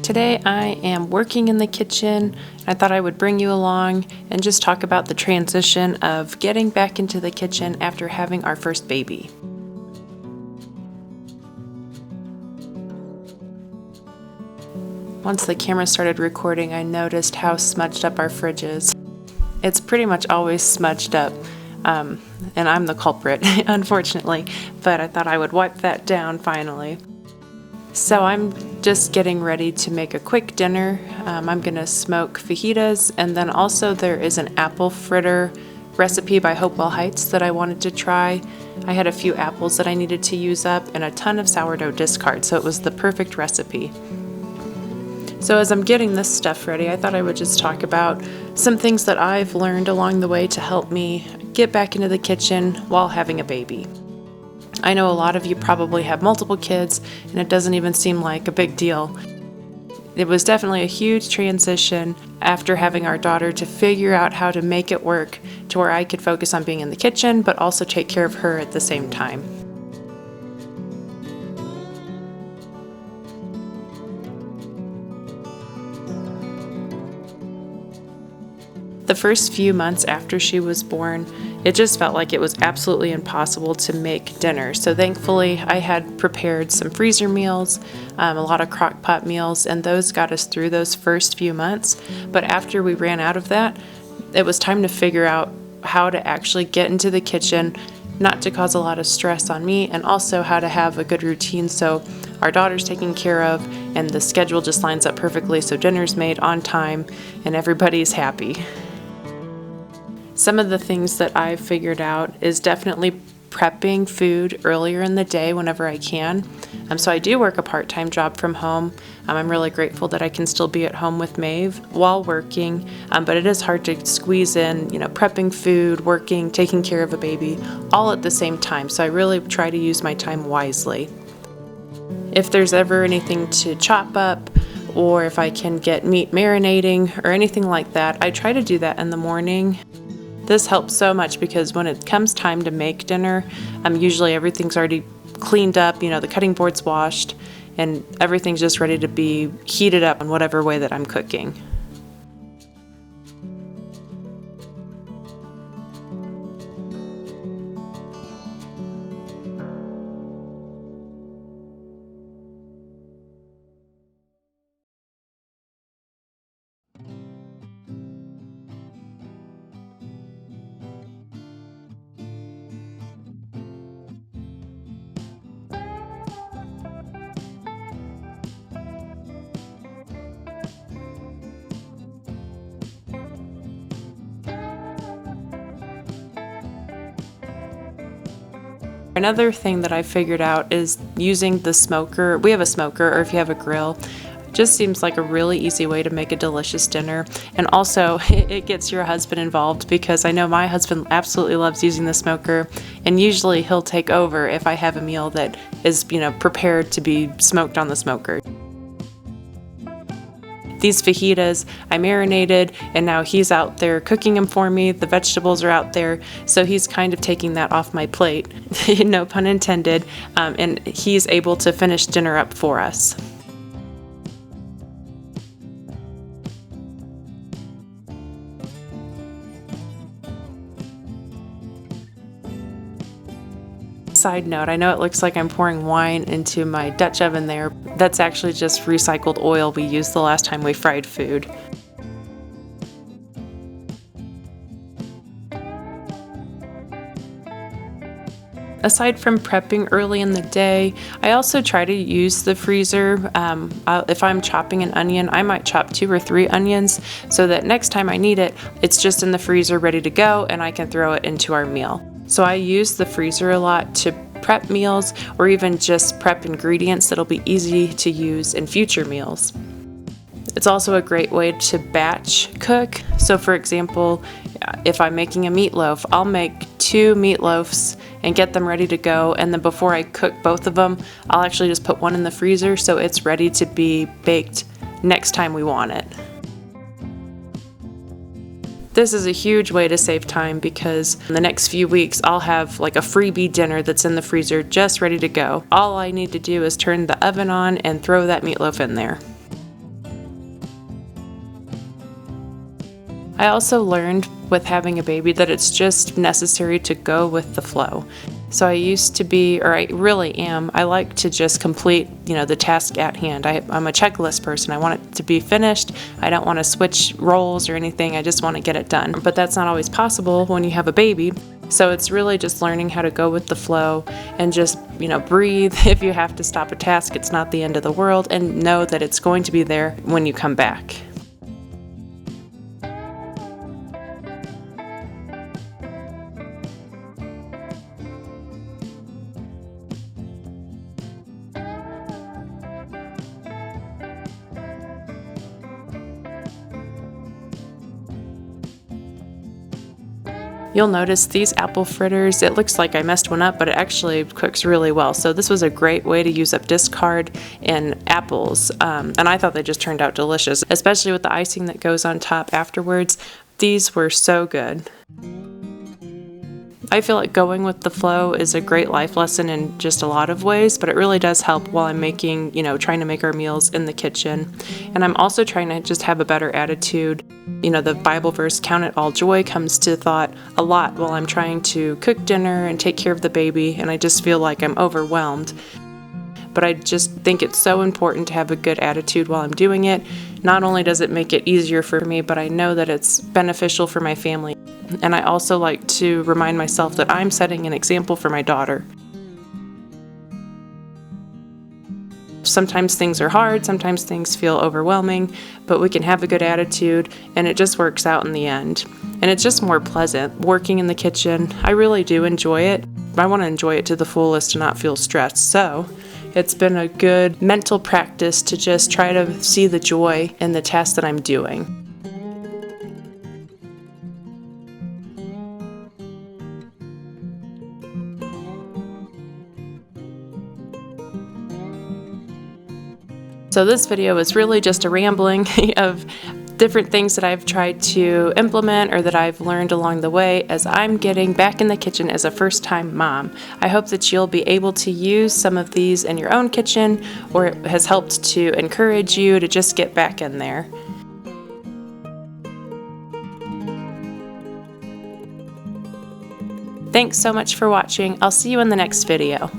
Today I am working in the kitchen. I thought I would bring you along and just talk about the transition of getting back into the kitchen after having our first baby. Once the camera started recording, I noticed how smudged up our fridge is. It's pretty much always smudged up, and I'm the culprit, unfortunately, but I thought I would wipe that down finally. So I'm just getting ready to make a quick dinner. I'm gonna smoke fajitas, and then also there is an apple fritter recipe by Hopewell Heights that I wanted to try. I had a few apples that I needed to use up and a ton of sourdough discard, so it was the perfect recipe. So as I'm getting this stuff ready, I thought I would just talk about some things that I've learned along the way to help me get back into the kitchen while having a baby. I know a lot of you probably have multiple kids, and it doesn't even seem like a big deal. It was definitely a huge transition after having our daughter to figure out how to make it work to where I could focus on being in the kitchen, but also take care of her at the same time. The first few months after she was born, it just felt like it was absolutely impossible to make dinner. So thankfully, I had prepared some freezer meals, a lot of crock pot meals, and those got us through those first few months. But after we ran out of that, it was time to figure out how to actually get into the kitchen, not to cause a lot of stress on me, and also how to have a good routine so our daughter's taken care of and the schedule just lines up perfectly so dinner's made on time and everybody's happy. Some of the things that I've figured out is definitely prepping food earlier in the day whenever I can. So I do work a part-time job from home. I'm really grateful that I can still be at home with Maeve while working, but it is hard to squeeze in, prepping food, working, taking care of a baby, all at the same time. So I really try to use my time wisely. If there's ever anything to chop up, or if I can get meat marinating or anything like that, I try to do that in the morning. This helps so much because when it comes time to make dinner, usually everything's already cleaned up, the cutting board's washed, and everything's just ready to be heated up in whatever way that I'm cooking. Another thing that I figured out is using the smoker. We have a smoker, or if you have a grill, just seems like a really easy way to make a delicious dinner. And also it gets your husband involved because I know my husband absolutely loves using the smoker, and usually he'll take over if I have a meal that is, prepared to be smoked on the smoker. These fajitas I marinated, and now he's out there cooking them for me. The vegetables are out there, so he's kind of taking that off my plate, no pun intended, and he's able to finish dinner up for us. Side note, I know it looks like I'm pouring wine into my Dutch oven there. That's actually just recycled oil we used the last time we fried food. Aside from prepping early in the day, I also try to use the freezer. If I'm chopping an onion, I might chop 2 or 3 onions so that next time I need it, it's just in the freezer ready to go and I can throw it into our meal. So I use the freezer a lot to prep meals or even just prep ingredients that'll be easy to use in future meals. It's also a great way to batch cook. So for example, if I'm making a meatloaf, I'll make 2 meatloafs and get them ready to go, and then before I cook both of them, I'll actually just put one in the freezer so it's ready to be baked next time we want it. This is a huge way to save time because in the next few weeks I'll have like a freebie dinner that's in the freezer just ready to go. All I need to do is turn the oven on and throw that meatloaf in there. I also learned with having a baby that it's just necessary to go with the flow. So I used to be, or I really am, I like to just complete, the task at hand. I'm a checklist person. I want it to be finished. I don't want to switch roles or anything. I just want to get it done. But that's not always possible when you have a baby. So it's really just learning how to go with the flow and just, breathe. If you have to stop a task, it's not the end of the world, and know that it's going to be there when you come back. You'll notice these apple fritters, it looks like I messed one up, but it actually cooks really well. So this was a great way to use up discard in apples. And I thought they just turned out delicious, especially with the icing that goes on top afterwards. These were so good. I feel like going with the flow is a great life lesson in just a lot of ways, but it really does help while I'm making, trying to make our meals in the kitchen. And I'm also trying to just have a better attitude. The Bible verse, count it all joy, comes to thought a lot while I'm trying to cook dinner and take care of the baby, and I just feel like I'm overwhelmed. But I just think it's so important to have a good attitude while I'm doing it. Not only does it make it easier for me, but I know that it's beneficial for my family. And I also like to remind myself that I'm setting an example for my daughter. Sometimes things are hard, sometimes things feel overwhelming, but we can have a good attitude and it just works out in the end. And it's just more pleasant working in the kitchen. I really do enjoy it. I want to enjoy it to the fullest and not feel stressed. So it's been a good mental practice to just try to see the joy in the task that I'm doing. So this video is really just a rambling of different things that I've tried to implement or that I've learned along the way as I'm getting back in the kitchen as a first-time mom. I hope that you'll be able to use some of these in your own kitchen, or it has helped to encourage you to just get back in there. Thanks so much for watching. I'll see you in the next video.